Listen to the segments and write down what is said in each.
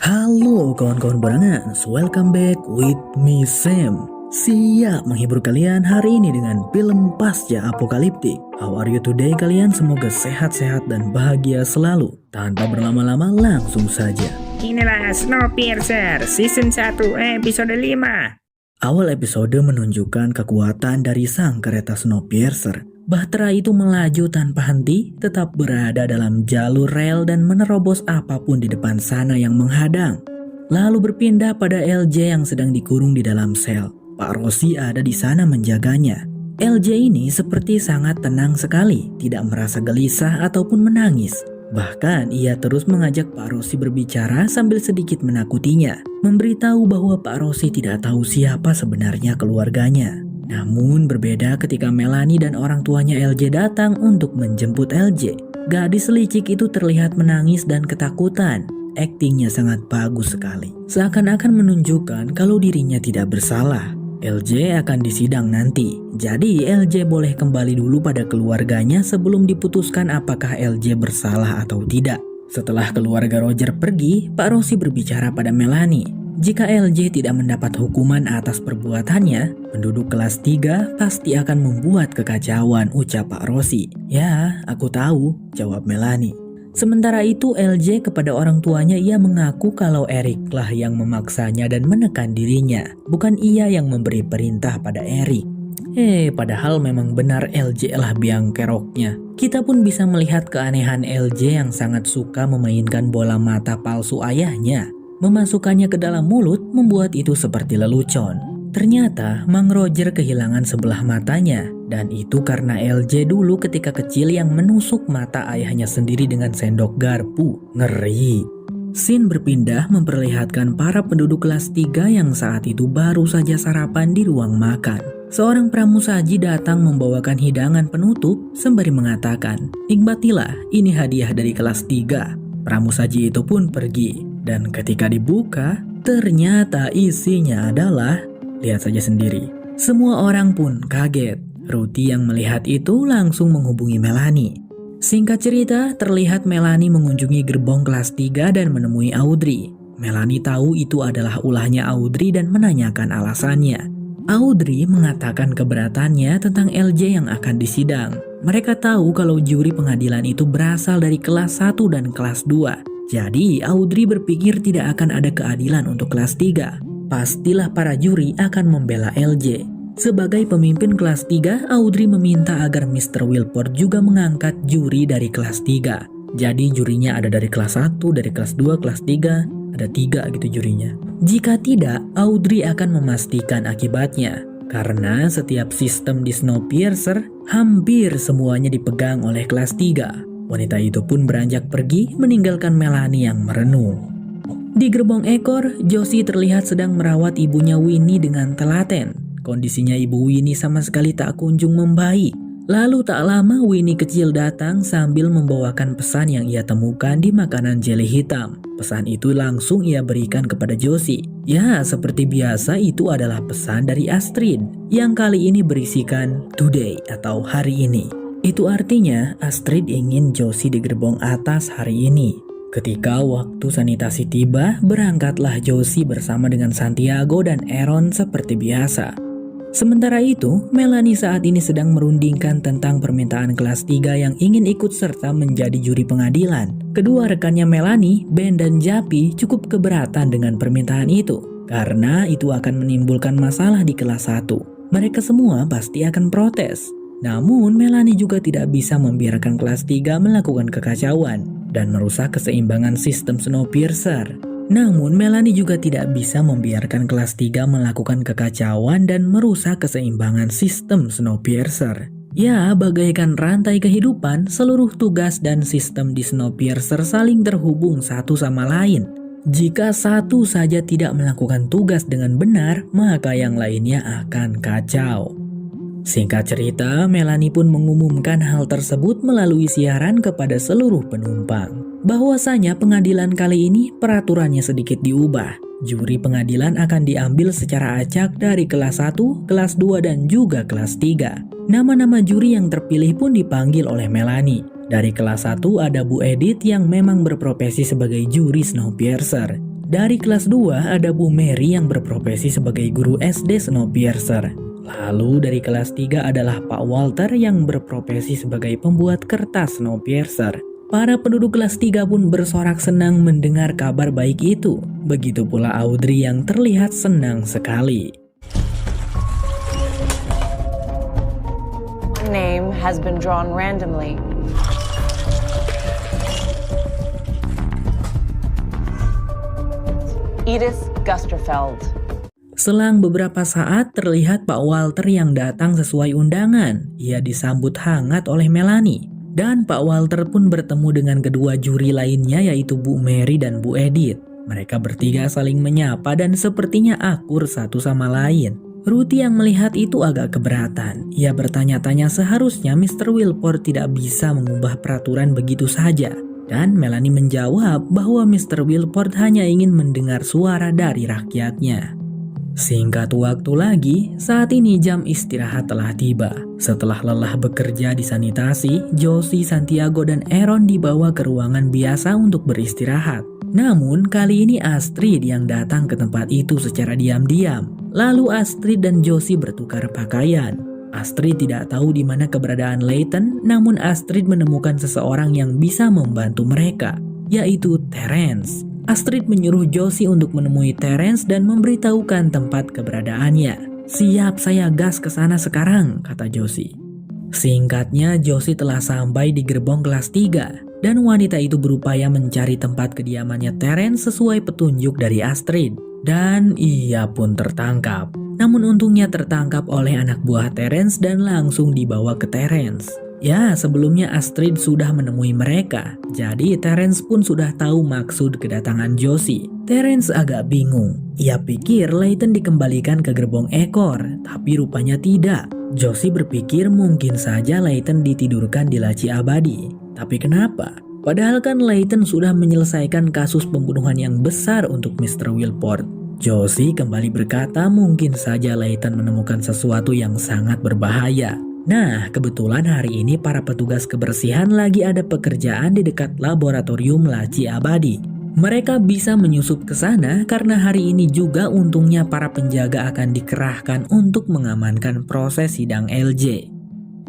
Halo kawan-kawan barangan, welcome back with me Sam. Siap menghibur kalian hari ini dengan film pasca apokaliptik. How are you today kalian? Semoga sehat-sehat dan bahagia selalu. Tanpa berlama-lama langsung saja. Inilah Snowpiercer Season 1 episode 5. Awal episode menunjukkan kekuatan dari sang kereta Snowpiercer. Bahtera itu melaju tanpa henti, tetap berada dalam jalur rel dan menerobos apapun di depan sana yang menghadang. Lalu berpindah pada LJ yang sedang dikurung di dalam sel. Pak Rossi ada di sana menjaganya. LJ ini seperti sangat tenang sekali, tidak merasa gelisah ataupun menangis. Bahkan ia terus mengajak Pak Rossi berbicara sambil sedikit menakutinya, memberitahu bahwa Pak Rossi tidak tahu siapa sebenarnya keluarganya. Namun berbeda ketika Melanie dan orang tuanya LJ datang untuk menjemput LJ. Gadis licik itu terlihat menangis dan ketakutan. Aktingnya sangat bagus sekali. Seakan-akan menunjukkan kalau dirinya tidak bersalah. LJ akan disidang nanti. Jadi LJ boleh kembali dulu pada keluarganya sebelum diputuskan apakah LJ bersalah atau tidak. Setelah keluarga Roger pergi, Pak Rossi berbicara pada Melanie. Jika LJ tidak mendapat hukuman atas perbuatannya, penduduk kelas 3 pasti akan membuat kekacauan, ucap Pak Rossi. Ya, aku tahu, jawab Melanie. Sementara itu LJ kepada orang tuanya ia mengaku kalau Eric lah yang memaksanya dan menekan dirinya, bukan ia yang memberi perintah pada Eric. Padahal memang benar LJ lah biang keroknya. Kita pun bisa melihat keanehan LJ yang sangat suka memainkan bola mata palsu ayahnya. Memasukkannya ke dalam mulut membuat itu seperti lelucon. Ternyata Mang Roger kehilangan sebelah matanya, dan itu karena LJ dulu ketika kecil yang menusuk mata ayahnya sendiri dengan sendok garpu. Ngeri. Scene berpindah memperlihatkan para penduduk kelas 3 yang saat itu baru saja sarapan di ruang makan. Seorang pramusaji datang membawakan hidangan penutup sembari mengatakan, "Nikmatilah, ini hadiah dari kelas 3. Pramusaji itu pun pergi. Dan ketika dibuka, ternyata isinya adalah, lihat saja sendiri. Semua orang pun kaget. Ruti yang melihat itu langsung menghubungi Melanie. Singkat cerita, terlihat Melanie mengunjungi gerbong kelas 3 dan menemui Audrey. Melanie tahu itu adalah ulahnya Audrey dan menanyakan alasannya. Audrey mengatakan keberatannya tentang LJ yang akan disidang. Mereka tahu kalau juri pengadilan itu berasal dari kelas 1 dan kelas 2. Jadi Audrey berpikir tidak akan ada keadilan untuk kelas 3. Pastilah para juri akan membela LJ. Sebagai pemimpin kelas 3, Audrey meminta agar Mr. Wilford juga mengangkat juri dari kelas 3. Jadi jurinya ada dari kelas 1, dari kelas 2, kelas 3, ada 3 gitu jurinya. Jika tidak, Audrey akan memastikan akibatnya. Karena setiap sistem di Snowpiercer hampir semuanya dipegang oleh kelas 3. Wanita itu pun beranjak pergi meninggalkan Melanie yang merenung. Di gerbong ekor, Josie terlihat sedang merawat ibunya Winnie dengan telaten. Kondisinya ibu Winnie sama sekali tak kunjung membaik. Lalu tak lama Winnie kecil datang sambil membawakan pesan yang ia temukan di makanan jeli hitam. Pesan itu langsung ia berikan kepada Josie. Ya, seperti biasa itu adalah pesan dari Astrid yang kali ini berisikan today atau hari ini. Itu artinya Astrid ingin Josie di gerbong atas hari ini. Ketika waktu sanitasi tiba, berangkatlah Josie bersama dengan Santiago dan Aaron seperti biasa. Sementara itu, Melanie saat ini sedang merundingkan tentang permintaan kelas 3 yang ingin ikut serta menjadi juri pengadilan. Kedua rekannya Melanie, Ben dan Japi cukup keberatan dengan permintaan itu. Karena itu akan menimbulkan masalah di kelas 1. Mereka semua pasti akan protes. Namun Melanie juga tidak bisa membiarkan kelas 3 melakukan kekacauan dan merusak keseimbangan sistem Snowpiercer. Namun Melanie juga tidak bisa membiarkan kelas 3 melakukan kekacauan dan merusak keseimbangan sistem Snowpiercer. Ya, bagaikan rantai kehidupan, seluruh tugas dan sistem di Snowpiercer saling terhubung satu sama lain. Jika satu saja tidak melakukan tugas dengan benar, maka yang lainnya akan kacau. Singkat cerita, Melanie pun mengumumkan hal tersebut melalui siaran kepada seluruh penumpang. Bahwasanya pengadilan kali ini peraturannya sedikit diubah. Juri pengadilan akan diambil secara acak dari kelas 1, kelas 2 dan juga kelas 3. Nama-nama juri yang terpilih pun dipanggil oleh Melanie. Dari kelas 1 ada Bu Edith yang memang berprofesi sebagai juri Snowpiercer. Dari kelas 2 ada Bu Mary yang berprofesi sebagai guru SD Snowpiercer. Lalu dari kelas 3 adalah Pak Walter yang berprofesi sebagai pembuat kertas Snowpiercer. Para penduduk kelas 3 pun bersorak senang mendengar kabar baik itu. Begitu pula Audrey yang terlihat senang sekali. Name has been drawn randomly. Edith Gusterfeld. Selang beberapa saat terlihat Pak Walter yang datang sesuai undangan. Ia disambut hangat oleh Melanie. Dan Pak Walter pun bertemu dengan kedua juri lainnya yaitu Bu Mary dan Bu Edith. Mereka bertiga saling menyapa dan sepertinya akur satu sama lain. Ruthie yang melihat itu agak keberatan. Ia bertanya-tanya seharusnya Mr. Wilport tidak bisa mengubah peraturan begitu saja. Dan Melanie menjawab bahwa Mr. Wilport hanya ingin mendengar suara dari rakyatnya. Singkat waktu lagi, saat ini jam istirahat telah tiba. Setelah lelah bekerja di sanitasi, Josie, Santiago, dan Aaron dibawa ke ruangan biasa untuk beristirahat. Namun kali ini Astrid yang datang ke tempat itu secara diam-diam. Lalu Astrid dan Josie bertukar pakaian. Astrid tidak tahu di mana keberadaan Layton, namun Astrid menemukan seseorang yang bisa membantu mereka, yaitu Terence. Astrid menyuruh Josie untuk menemui Terence dan memberitahukan tempat keberadaannya. "Siap, saya gas ke sana sekarang," kata Josie. Singkatnya, Josie telah sampai di gerbong kelas 3 dan wanita itu berupaya mencari tempat kediamannya Terence sesuai petunjuk dari Astrid. Dan ia pun tertangkap. Namun untungnya tertangkap oleh anak buah Terence dan langsung dibawa ke Terence. Ya, sebelumnya Astrid sudah menemui mereka, jadi Terence pun sudah tahu maksud kedatangan Josie. Terence agak bingung. Ia pikir Layton dikembalikan ke gerbong ekor, tapi rupanya tidak. Josie berpikir mungkin saja Layton ditidurkan di laci abadi. Tapi kenapa? Padahal kan Layton sudah menyelesaikan kasus pembunuhan yang besar untuk Mr. Wilport. Josie kembali berkata mungkin saja Layton menemukan sesuatu yang sangat berbahaya. Nah, kebetulan hari ini para petugas kebersihan lagi ada pekerjaan di dekat laboratorium laci abadi. Mereka bisa menyusup ke sana karena hari ini juga untungnya para penjaga akan dikerahkan untuk mengamankan proses sidang LJ.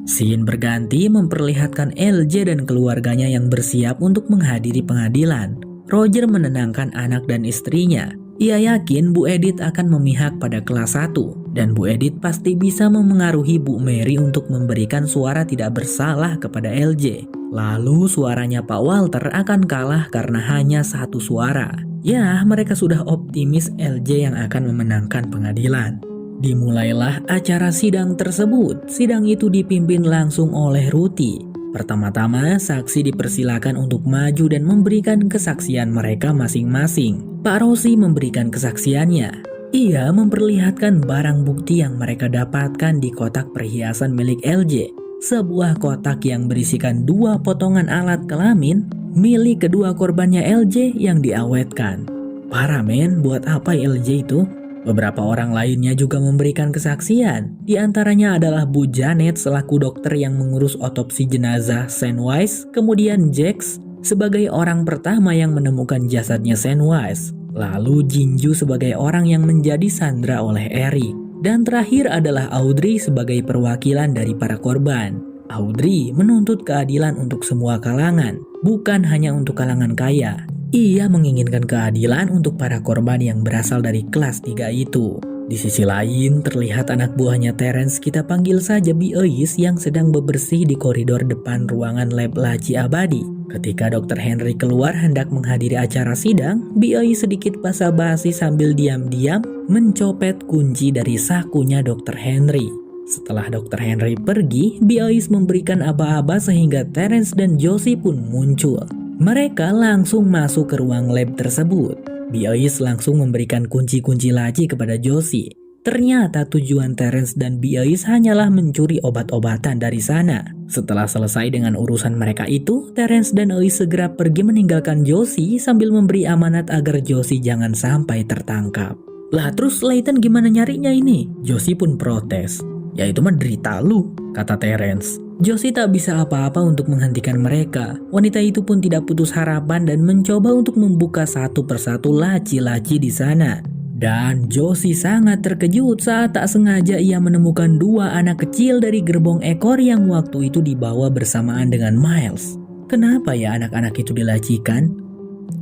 Scene berganti memperlihatkan LJ dan keluarganya yang bersiap untuk menghadiri pengadilan. Roger menenangkan anak dan istrinya. Ia yakin Bu Edith akan memihak pada kelas 1 dan Bu Edith pasti bisa memengaruhi Bu Mary untuk memberikan suara tidak bersalah kepada LJ. Lalu suaranya Pak Walter akan kalah karena hanya satu suara. Ya, mereka sudah optimis LJ yang akan memenangkan pengadilan. Dimulailah acara sidang tersebut. Sidang itu dipimpin langsung oleh Ruthie. Pertama-tama, saksi dipersilakan untuk maju dan memberikan kesaksian mereka masing-masing. Pak Rossi memberikan kesaksiannya. Ia memperlihatkan barang bukti yang mereka dapatkan di kotak perhiasan milik LJ. Sebuah kotak yang berisikan 2 potongan alat kelamin milik kedua korbannya LJ yang diawetkan. Parah men, buat apa LJ itu? Beberapa orang lainnya juga memberikan kesaksian. Di antaranya adalah Bu Janet selaku dokter yang mengurus otopsi jenazah Sandwise, kemudian Jax sebagai orang pertama yang menemukan jasadnya Sandwise, lalu Jinju sebagai orang yang menjadi sandra oleh Eric, dan terakhir adalah Audrey sebagai perwakilan dari para korban. Audrey menuntut keadilan untuk semua kalangan, bukan hanya untuk kalangan kaya. Ia menginginkan keadilan untuk para korban yang berasal dari kelas 3 itu. Di sisi lain, terlihat anak buahnya Terence, kita panggil saja Biois, yang sedang bebersih di koridor depan ruangan lab laci abadi. Ketika Dr. Henry keluar hendak menghadiri acara sidang, Biois sedikit basa-basi sambil diam-diam mencopet kunci dari sakunya Dr. Henry. Setelah Dr. Henry pergi, Biois memberikan aba-aba sehingga Terence dan Josie pun muncul. Mereka langsung masuk ke ruang lab tersebut. Biois langsung memberikan kunci-kunci laci kepada Josie. Ternyata tujuan Terence dan Biois hanyalah mencuri obat-obatan dari sana. Setelah selesai dengan urusan mereka itu, Terence dan Ois segera pergi meninggalkan Josie sambil memberi amanat agar Josie jangan sampai tertangkap. Lah terus Layton gimana nyarinya ini? Josie pun protes. Ya itu mah derita lu, kata Terence. Josie tak bisa apa-apa untuk menghentikan mereka. Wanita itu pun tidak putus harapan dan mencoba untuk membuka satu persatu laci-laci di sana. Dan Josie sangat terkejut saat tak sengaja ia menemukan dua anak kecil dari gerbong ekor yang waktu itu dibawa bersamaan dengan Miles. Kenapa ya anak-anak itu dilacikan?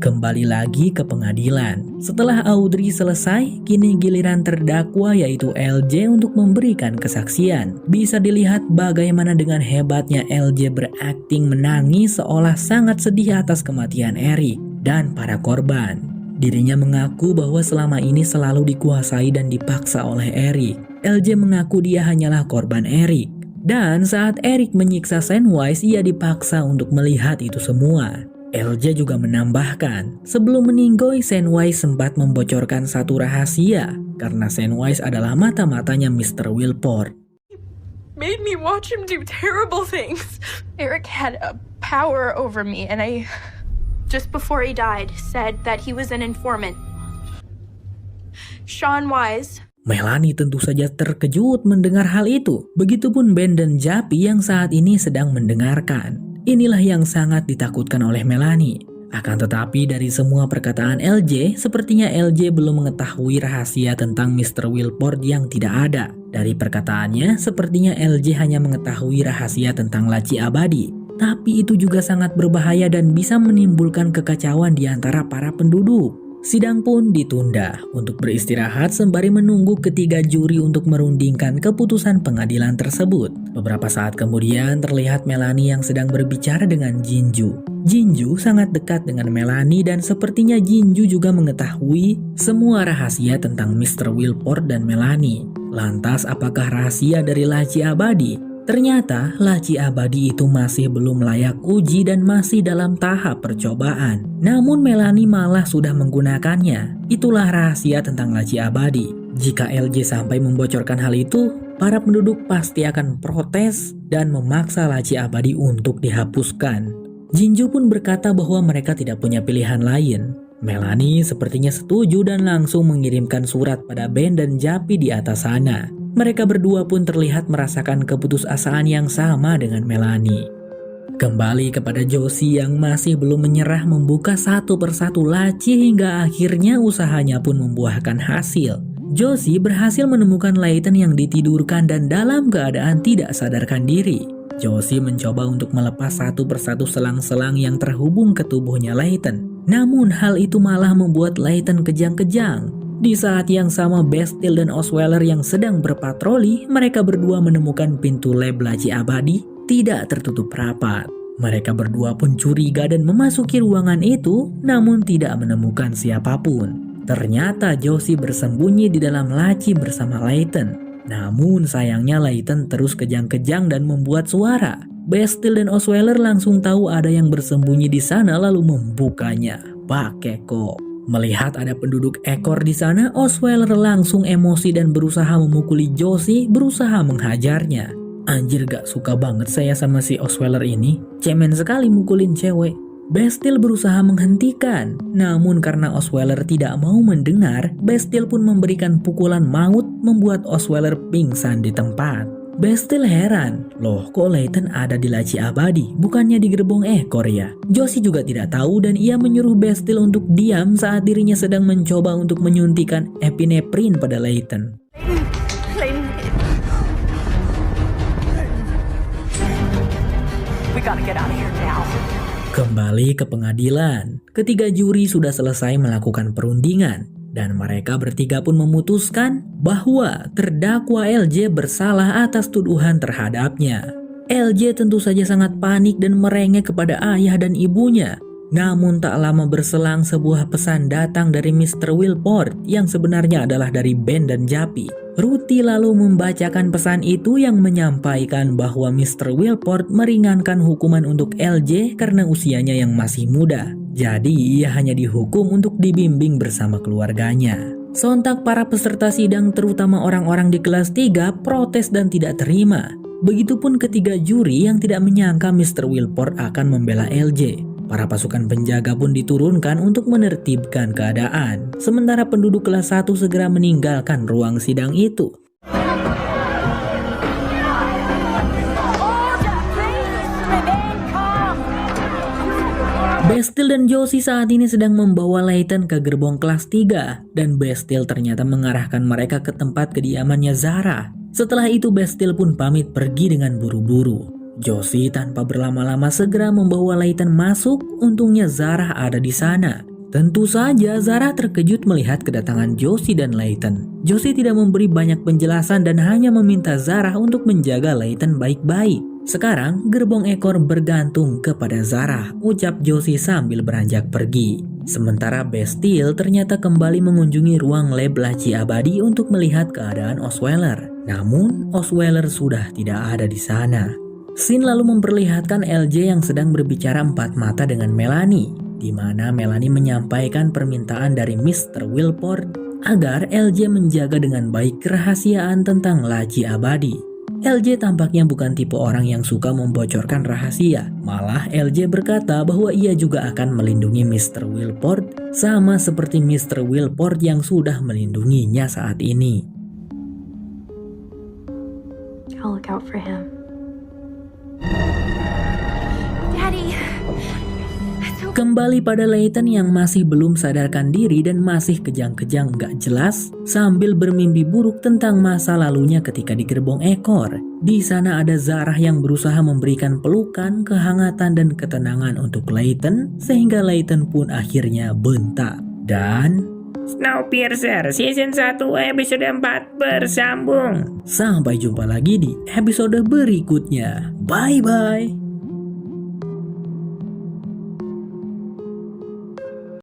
Kembali lagi ke pengadilan. Setelah Audrey selesai, kini giliran terdakwa yaitu LJ untuk memberikan kesaksian. Bisa dilihat bagaimana dengan hebatnya LJ berakting menangis seolah sangat sedih atas kematian Eric dan para korban. Dirinya mengaku bahwa selama ini selalu dikuasai dan dipaksa oleh Eric. LJ mengaku dia hanyalah korban Eric. Dan saat Eric menyiksa Sandwise, ia dipaksa untuk melihat itu semua. LJ juga menambahkan, sebelum meninggoy Sandwise sempat membocorkan satu rahasia karena Sandwise adalah mata-matanya Mr. Wilport. Made me watch him do terrible things. Eric had a power over me and I, just before he died, said that he was an informant. Sean Wise. Melanie tentu saja terkejut mendengar hal itu. Begitupun Ben dan Jappy yang saat ini sedang mendengarkan. Inilah yang sangat ditakutkan oleh Melanie. Akan tetapi dari semua perkataan LJ, sepertinya LJ belum mengetahui rahasia tentang Mr. Wilport yang tidak ada. Dari perkataannya, sepertinya LJ hanya mengetahui rahasia tentang laci abadi. Tapi itu juga sangat berbahaya dan bisa menimbulkan kekacauan di antara para penduduk. Sidang pun ditunda untuk beristirahat sembari menunggu ketiga juri untuk merundingkan keputusan pengadilan tersebut. Beberapa saat kemudian terlihat Melanie yang sedang berbicara dengan Jinju. Jinju sangat dekat dengan Melanie dan sepertinya Jinju juga mengetahui semua rahasia tentang Mr. Wilport dan Melanie. Lantas apakah rahasia dari laci abadi? Ternyata laci abadi itu masih belum layak uji dan masih dalam tahap percobaan. Namun Melanie malah sudah menggunakannya. Itulah rahasia tentang laci abadi. Jika LJ sampai membocorkan hal itu, para penduduk pasti akan protes dan memaksa laci abadi untuk dihapuskan. Jinju pun berkata bahwa mereka tidak punya pilihan lain. Melanie sepertinya setuju dan langsung mengirimkan surat pada Ben dan Jappy di atas sana. Mereka berdua pun terlihat merasakan keputusasaan yang sama dengan Melanie. Kembali kepada Josie yang masih belum menyerah membuka satu persatu laci hingga akhirnya usahanya pun membuahkan hasil. Josie berhasil menemukan Layton yang ditidurkan dan dalam keadaan tidak sadarkan diri. Josie mencoba untuk melepas satu persatu selang-selang yang terhubung ke tubuhnya Layton. Namun hal itu malah membuat Layton kejang-kejang. Di saat yang sama Bastille dan Osweiler yang sedang berpatroli, mereka berdua menemukan pintu lab laci abadi tidak tertutup rapat. Mereka berdua pun curiga dan memasuki ruangan itu, namun tidak menemukan siapapun. Ternyata Josie bersembunyi di dalam laci bersama Layton. Namun sayangnya Layton terus kejang-kejang dan membuat suara. Bastille dan Osweiler langsung tahu ada yang bersembunyi di sana lalu membukanya. Pakeko. Melihat ada penduduk ekor di sana, Osweiler langsung emosi dan berusaha memukuli Josie, berusaha menghajarnya. Anjir, gak suka banget saya sama si Osweiler ini. Cemen sekali mukulin cewek. Bastille berusaha menghentikan. Namun karena Osweiler tidak mau mendengar, Bastille pun memberikan pukulan maut membuat Osweiler pingsan di tempat. Bastille heran, loh kok Layton ada di laci abadi, bukannya di gerbong ekor ya? Josie juga tidak tahu dan ia menyuruh Bastille untuk diam saat dirinya sedang mencoba untuk menyuntikkan epinephrine pada Layton. We gotta get out of here now. Kembali ke pengadilan, ketiga juri sudah selesai melakukan perundingan. Dan mereka bertiga pun memutuskan bahwa terdakwa LJ bersalah atas tuduhan terhadapnya. LJ tentu saja sangat panik dan merengek kepada ayah dan ibunya. Namun tak lama berselang sebuah pesan datang dari Mr. Wilport yang sebenarnya adalah dari Ben dan Jappy. Ruthie lalu membacakan pesan itu yang menyampaikan bahwa Mr. Wilport meringankan hukuman untuk LJ karena usianya yang masih muda. Jadi ia hanya dihukum untuk dibimbing bersama keluarganya. Sontak para peserta sidang terutama orang-orang di kelas 3 protes dan tidak terima. Begitupun ketiga juri yang tidak menyangka Mr. Wilport akan membela LJ. Para pasukan penjaga pun diturunkan untuk menertibkan keadaan. Sementara penduduk kelas 1 segera meninggalkan ruang sidang itu. Bastille dan Josie saat ini sedang membawa Layton ke gerbong kelas 3 dan Bastille ternyata mengarahkan mereka ke tempat kediamannya Zara. Setelah itu Bastille pun pamit pergi dengan buru-buru. Josie tanpa berlama-lama segera membawa Layton masuk, untungnya Zara ada di sana. Tentu saja Zara terkejut melihat kedatangan Josie dan Layton. Josie tidak memberi banyak penjelasan dan hanya meminta Zara untuk menjaga Layton baik-baik. Sekarang gerbong ekor bergantung kepada Zara, ucap Josie sambil beranjak pergi. Sementara Bastille ternyata kembali mengunjungi ruang lab laci abadi untuk melihat keadaan Osweiler. Namun Osweiler sudah tidak ada di sana. Scene lalu memperlihatkan LJ yang sedang berbicara empat mata dengan Melanie, di mana Melanie menyampaikan permintaan dari Mr. Wilford agar LJ menjaga dengan baik kerahasiaan tentang laci abadi. LJ tampaknya bukan tipe orang yang suka membocorkan rahasia. Malah LJ berkata bahwa ia juga akan melindungi Mr. Wilford sama seperti Mr. Wilford yang sudah melindunginya saat ini. I'll look out for him. Daddy. Kembali pada Layton yang masih belum sadarkan diri dan masih kejang-kejang gak jelas sambil bermimpi buruk tentang masa lalunya ketika di gerbong ekor. Di sana ada Zara yang berusaha memberikan pelukan, kehangatan dan ketenangan untuk Layton sehingga Layton pun akhirnya bentak. Dan Snowpiercer Season 1 episode 4 bersambung. sampai jumpa lagi di episode berikutnya. Bye-bye.